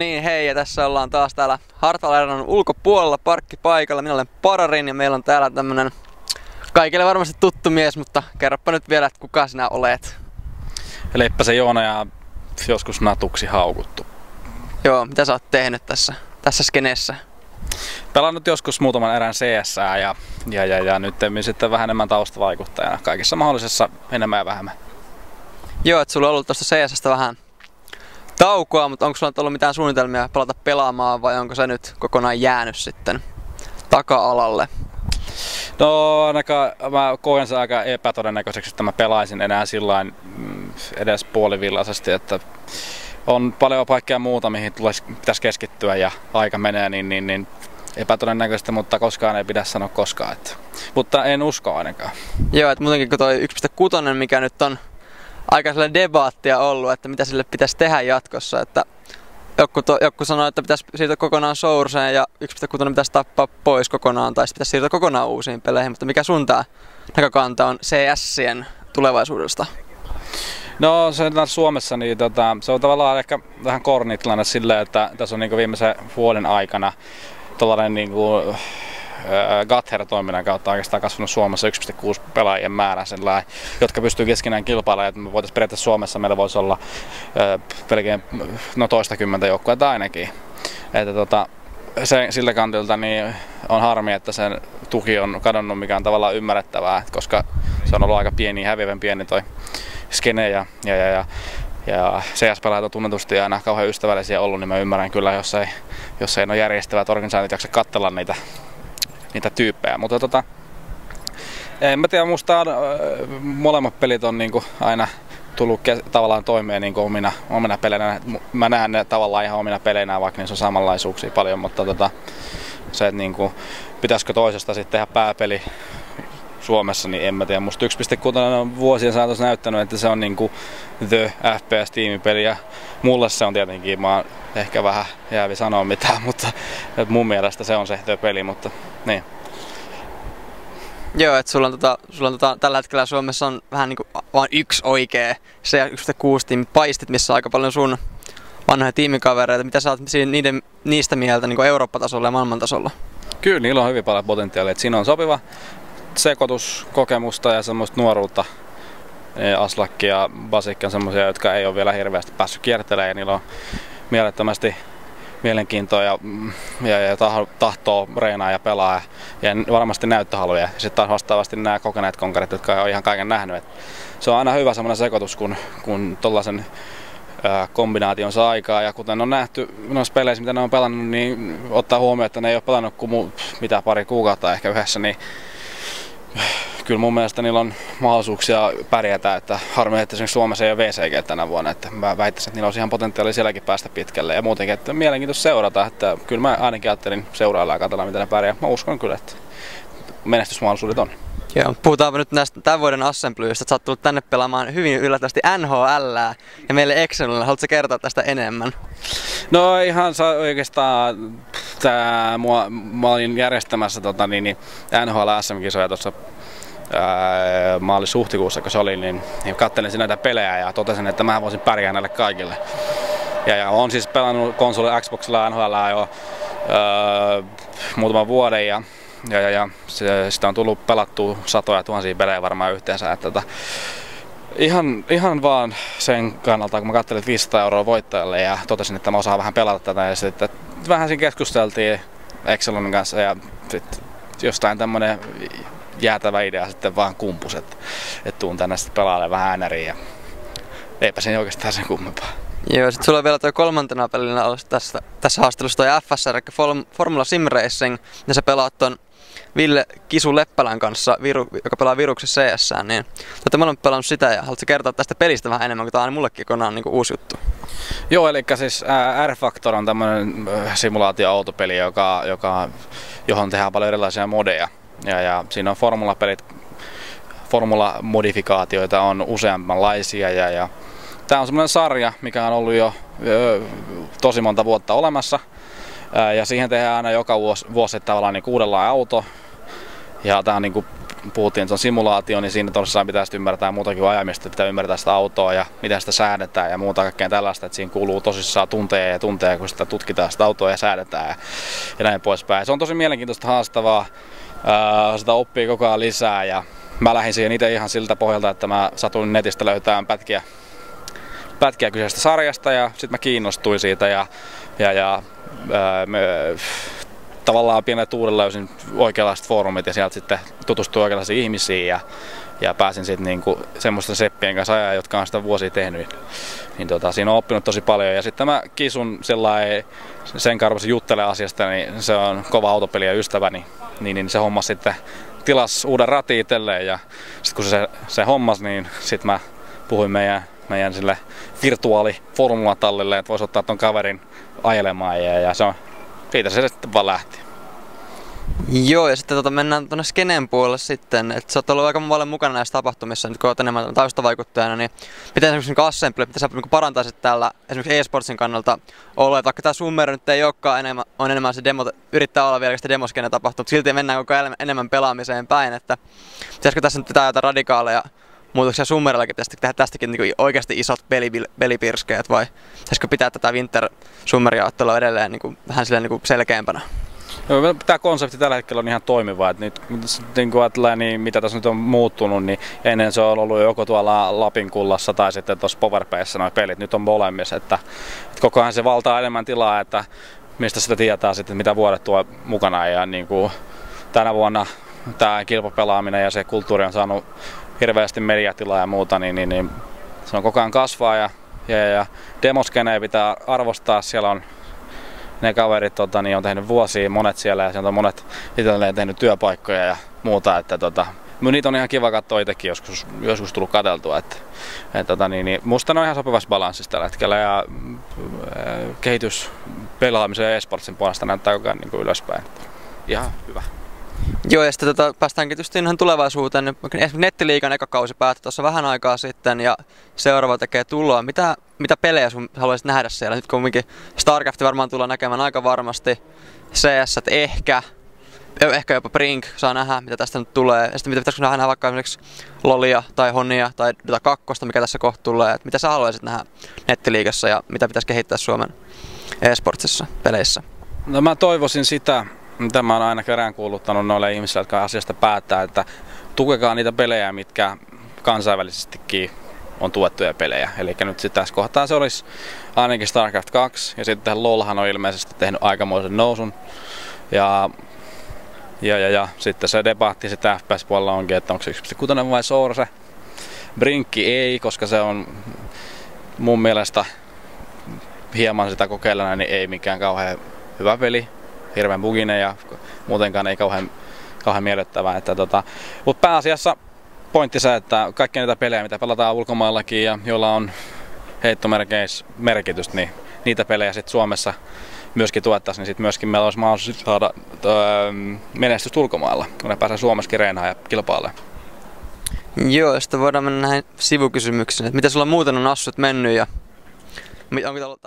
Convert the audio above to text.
Niin hei, ja tässä ollaan taas täällä Hartwall Arenan ulkopuolella parkkipaikalla. Minä olen Pararin ja meillä on täällä tämmönen kaikille varmasti tuttu mies, mutta kerropa nyt vielä, että kuka sinä olet. Leppäsen Joona ja joskus natuksi haukuttu. Joo, mitä sä oot tehnyt tässä skeneessä? Pelannut joskus muutaman erän CS:ää ja nyt sitten vähän enemmän taustavaikuttajana kaikissa mahdollisessa enemmän ja vähemmän. Joo, että sulla on ollut tuosta CS:stä vähän taukoa, mutta onko sulla ollut mitään suunnitelmia palata pelaamaan vai onko se nyt kokonaan jäänyt sitten taka-alalle? No ainakaan mä koen sen aika epätodennäköiseksi, että mä pelaisin enää sillain edes puolivillaisesti, että on paljon paikkaa muuta, mihin pitäisi keskittyä ja aika menee niin epätodennäköisesti, mutta koskaan ei pidä sanoa koskaan. Mutta en usko ainakaan. Joo, että muutenkin kuin toi 1.6, mikä nyt on aika sellainen debaattia ollut, että mitä sille pitäisi tehdä jatkossa, että joku sanoo, että pitäisi siirtyä kokonaan Sourceen ja 1.6 pitäisi tappaa pois kokonaan tai pitäisi siirtyä kokonaan uusiin peleihin, mutta mikä sun tää näkökanta on CS:ien tulevaisuudesta? No se Suomessa niin se on tavallaan ehkä vähän korni tilanne silleen, että tässä on niin viimeisen vuoden aikana tuollainen niin Gather-toiminnan kautta oikeastaan kasvanut Suomessa 1.6 pelaajien määrä, jotka pystyy keskenään kilpailemaan, että me voitaisiin periaatteessa Suomessa, meillä voisi olla pelkään toistakymmentä joukkuetta ainakin. Että sillä kantilta niin on harmi, että sen tuki on kadonnut, mikä on tavallaan ymmärrettävää, koska se on ollut aika pieni, häviävän pieni toi skene ja CS-pelaajat on tunnetusti aina kauhean ystävällisiä ollut, niin mä ymmärrän kyllä, jos ei ole järjestävät organisaatiot jaksa katsella niitä tyyppejä. Mutta en mä tiedä, musta molemmat pelit on niinku aina tullut tavallaan toimeen niinku omina peleinä. Mä näen ne tavallaan ihan omina peleinä, vaikka niissä on samanlaisuuksia paljon, mutta se, että niinku, pitäisikö toisesta sitten tehdä pääpeli Suomessa, niin en mä tiedä. Musta 1.6 on vuosien saatossa näyttänyt, että se on niinku the FPS-tiimipeli ja mulle se on tietenkin, mä oon ehkä vähän jäävi sanoa mitään, mutta mun mielestä se on se the peli, mutta niin. Joo, että sulla on tällä hetkellä Suomessa on vähän niinku vain yksi oikea se 1.6 tiimi paistit, missä on aika paljon sun vanhoja tiimikavereita. Mitä sä oot niistä mieltä niinku Eurooppa-tasolla ja maailmantasolla? Kyllä, niillä on hyvin paljon potentiaalia, että siinä on sopiva sekoitus kokemusta ja semmoista nuoruutta. Aslakki ja Basikki on semmoisia, jotka ei ole vielä hirveästi päässyt kiertelemään ja niillä on mielettömästi mielenkiintoa ja tahtoa reenaa ja pelaa ja varmasti näyttöhaluja. Ja sitten taas vastaavasti nämä kokeneet konkarit, jotka on ihan kaiken nähnyt. Et se on aina hyvä semmoinen sekoitus, kun tollaisen kombinaation saa aikaa ja kuten on nähty noissa peleissä, mitä ne on pelannut, niin ottaa huomioon, että ne ei ole pelannut kuin pari kuukautta ehkä yhdessä, niin kyllä mun mielestä niillä on mahdollisuuksia pärjätä, että harmi, että esimerkiksi Suomessa ei ole VCG tänä vuonna, että mä väittäisin, että niillä olisi ihan potentiaalia sielläkin päästä pitkälle ja muutenkin, että mielenkiintoista seurata, että kyllä mä ainakin ajattelin seurailla ja katsella, miten ne pärjää. Mä uskon kyllä, että menestysmahdollisuudet on. Joo, puhutaanpa nyt näistä tämän vuoden Assemblyista, että sä oot tullut tänne pelaamaan hyvin yllättävästi NHL:ää ja meille Excelillä. Haluatko kertoa tästä enemmän? No ihan oikeastaan mä olin järjestämässä NHL SM-kisoja tuossa maalis-huhtikuussa, kun se oli, niin katselin näitä pelejä ja totesin, että mä voisin pärjää näille kaikille. Ja olen siis pelannut konsoli Xboxilla NHL:ää jo muutaman vuoden ja sitä on tullut pelattua satoja tuhansia pelejä varmaan yhteensä. Että ihan vaan sen kannalta, kun mä katselin 500 € voittajalle ja totesin, että mä osaan vähän pelata tätä ja sitten vähän siinä keskusteltiin Excelin kanssa ja sitten jostain tämmönen jäätävä idea sitten vaan kumpus, että tuun tänne sitten pelaamaan vähän NRiin ja eipä siinä oikeastaan sen kummempaa. Joo, sit sulla on vielä toi kolmantena pelinä ollut tässä haastelussa toi FSR, eli Formula Sim Racing, ja sä pelaat ton Ville Kisu Leppälän kanssa, joka pelaa Viruksessa CS:ään, niin te molemmat pelannut sitä ja haluatko kertoa tästä pelistä vähän enemmän, kun tää on aina mullekin kokonaan niinku uusi juttu? Joo, eli siis R-Factor on tämmönen simulaatio-autopeli, johon tehdään paljon erilaisia modeja. Ja siinä on formulapelit, formulamodifikaatioita on useammanlaisia ja tää on semmoinen sarja, mikä on ollut jo tosi monta vuotta olemassa. Ja siihen tehdään aina joka vuosi tavallaan niin uudenlainen auto. Ja tää on niinku puhuttiin, että se on simulaatio, niin siinä tosiaan pitäisi ymmärtää muutakin kuin ajamista, pitää ymmärtää sitä autoa ja miten sitä säädetään ja muuta kaikkea tällaista, että siinä kuuluu tosissaan tunteja, kun sitä tutkitaan sitä autoa ja säädetään ja näin poispäin. Se on tosi mielenkiintoista, haastavaa, sitä oppii koko ajan lisää ja mä lähdin siihen itse ihan siltä pohjalta, että mä satuin netistä löytämään pätkiä kyseisestä sarjasta ja sitten mä kiinnostuin siitä ja tavallaan pienellä tuurilla löysin oikeanlaiset foorumit ja sieltä sitten tutustuin oikeanlaisiin ihmisiin ja pääsin sitten niinku semmoisten seppien kanssa ajaa, jotka on sitä vuosia tehnyt. Niin siinä on oppinut tosi paljon ja sitten mä Kisun sen karvoisen juttele asiasta, niin se on kova autopeli ja ystäväni, niin se hommas sitten tilas uuden ratin itselleen ja sitten kun se hommas, niin sitten mä puhuin meidän sille virtuaaliformulatallille, että voisi ottaa ton kaverin ajelemaan ja se on, siitä se sitten vaan lähti. Joo, ja sitten mennään tuonne skenen puolelle sitten, että sä oot ollut aika paljon mukana näissä tapahtumissa, nyt kun oot enemmän taustavaikuttajana, niin miten esimerkiksi assembly, miten sä parantaisit täällä esimerkiksi e-sportsin kannalta olla, että vaikka tää Summer nyt ei olekaan enemmän se demo, yrittää olla vielä sitä demoskenen tapahtuma, mutta silti mennään koko ajan enemmän pelaamiseen päin, että pitäisikö tässä nyt pitää jotain radikaaleja muutoksia Summerillakin, pitäisikö tehdä tästäkin niin oikeasti isot pelipirskeet vai pitäisikö pitää tätä Winter-Summeria-ottelua edelleen niin vähän silleen niin selkeämpänä? Joo, tämä konsepti tällä hetkellä on ihan toimiva. Että nyt niin kuin ajatellaan, niin mitä tässä nyt on muuttunut, niin ennen se on ollut joko tuolla Lapinkullassa tai sitten tuossa PowerPlayssä nuo pelit. Nyt on molemmissa. Että koko ajan se valtaa enemmän tilaa, että mistä sitä tietää sitten, mitä vuodet tuo mukana. Ja niin kuin tänä vuonna tämä kilpapelaaminen ja se kulttuuri on saanut hirveästi mediatilaa ja muuta, niin se on koko ajan kasvaa ja demoskenejä pitää arvostaa. Siellä on ne kaverit on tehnyt vuosia, monet siellä ja sieltä on monet itselleen tehnyt työpaikkoja ja muuta, että niitä on ihan kiva katsoa itsekin joskus tullut katseltua, musta ne on ihan sopivassa balanssissa tällä hetkellä ja kehitys pelaamisen ja esportsin puolesta näyttää koko ajan niin ylöspäin. Ihan hyvä. Joo, ja sitten päästäänkin tietysti ihan tulevaisuuteen. Esimerkiksi Nettiliigan eka kausi päättyi tuossa vähän aikaa sitten ja seuraava tekee tuloa. Mitä pelejä sun haluaisit nähdä siellä? Nyt kumminkin StarCraft varmaan tullaan näkemään aika varmasti. CS ehkä jopa Brink saa nähdä, mitä tästä nyt tulee. Ja sitten mitä pitäisikö nähdä vaikka esimerkiksi Lolia tai Honia tai Dota 2, mikä tässä kohta tulee. Mitä sä haluaisit nähdä Nettiliigassa ja mitä pitäisi kehittää Suomen e-sportsissa, peleissä? No mä toivoisin sitä, mitä mä oon aina keräänkuuluttanut noille ihmisille, jotka asiasta päättää, että tukekaa niitä pelejä, mitkä kansainvälisestikin on tuettuja pelejä. Eli nyt sitten tässä kohtaa se olisi ainakin StarCraft 2 ja sitten LoLhan on ilmeisesti tehnyt aikamoisen nousun. Ja sitten se debatti sitä FPS-puolella onkin, että onko se 1.6 vai Source. Brinkki ei, koska se on mun mielestä hieman sitä kokeilena, niin ei mikään kauhean hyvä peli. Hirveän buginen ja muutenkaan ei kauhean miellyttävää. Mutta pääasiassa pointti se, että kaikkia niitä pelejä, mitä pelataan ulkomaillakin ja joilla on heittomerkeissä merkitystä, niin niitä pelejä sitten Suomessa myöskin tuettaisiin, niin sitten myöskin meillä olisi mahdollisuus saada menestystä ulkomailla, kun ne pääsee Suomessakin reenaan ja kilpailemaan. Joo, ja sitten voidaan mennä näihin sivukysymyksiin, että miten sulla muuten on assut mennyt ja onko